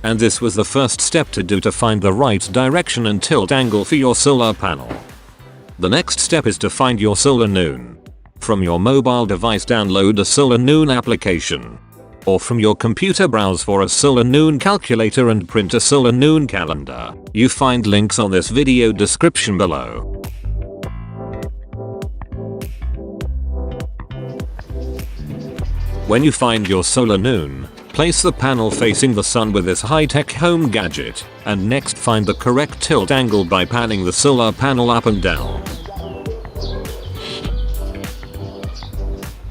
And this was the first step to do to find the right direction and tilt angle for your solar panel. The next step is to find your solar noon. From your mobile device, download a solar noon application. Or from your computer, browse for a solar noon calculator and print a solar noon calendar. You find links on this video description below. When you find your solar noon, place the panel facing the sun with this high-tech home gadget, and next find the correct tilt angle by panning the solar panel up and down.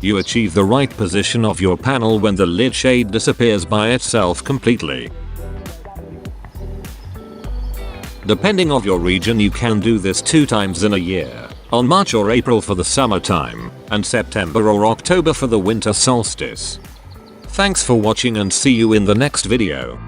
You achieve the right position of your panel when the lid shade disappears by itself completely. Depending on your region, you can do this 2 times in a year, on March or April for the summertime, and September or October for the winter solstice. Thanks for watching and see you in the next video.